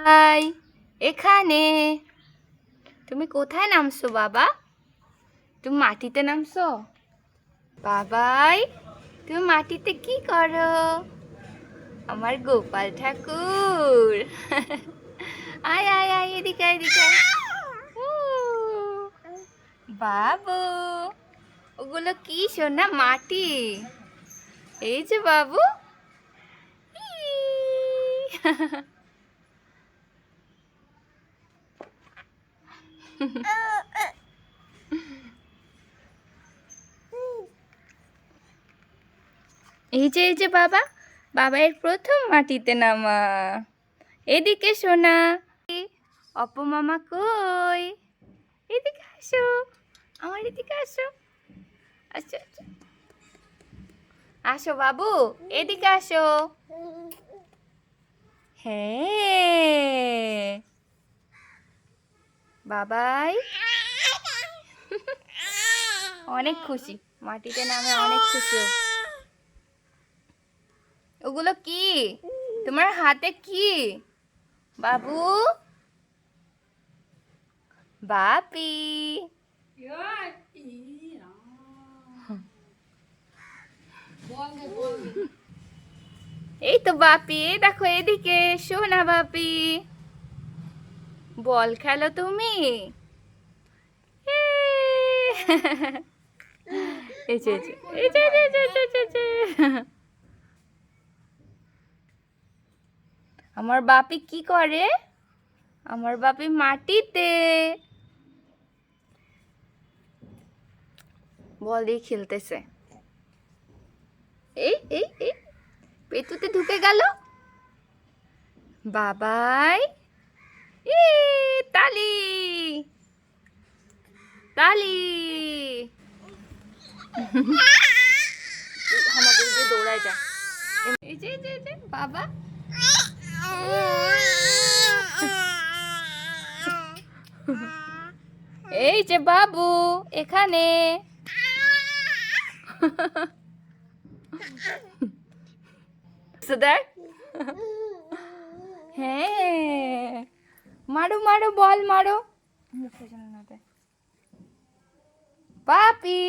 বাবাই এখানে। তুমি কোথায় নামছো বাবা? তুমি মাটিতে নামছো? বাবাই তুমি মাটিতে কি করো? আমার গোপাল ঠাকুর। আয় আয় আয়, এদিকে এদিকে। বাবু ওগুলো কি সোনা? মাটি। এই যে বাবু। এই যে বাবা, বাবার প্রথম মাটিতে নামা। এদিকে সোনা। অপু মামা কই? এদিকে আসো, আমার এদিকে আসো। আসো আসো আসো বাবু, এদিকে আসো। হ্যাঁ বাবাই অনেক খুশি, মাটিতে নামে অনেক খুশি। ওগুলো কি তোমার হাতে? কি বাবু? বাপি। এই তো বাপি, দেখো এদিকে এসো না বাপি। বল খেলো তুমি। এই যে এই যে আমার বাপি কি করে? আমার বাপি মাটিতে বল দিয়ে খেলতেছে। এই এই এই পেতুতে ঢুকে গেল বাবাই। ই তালি তালি। হামাগুড়ি দিয়ে দৌড়ায় যা। এই যে বাবা। এই যে বাবু এখানে। দেখ। হ্যাঁ মারো মারো, বল মারো। মুখে যেন না দেয়। পাপি।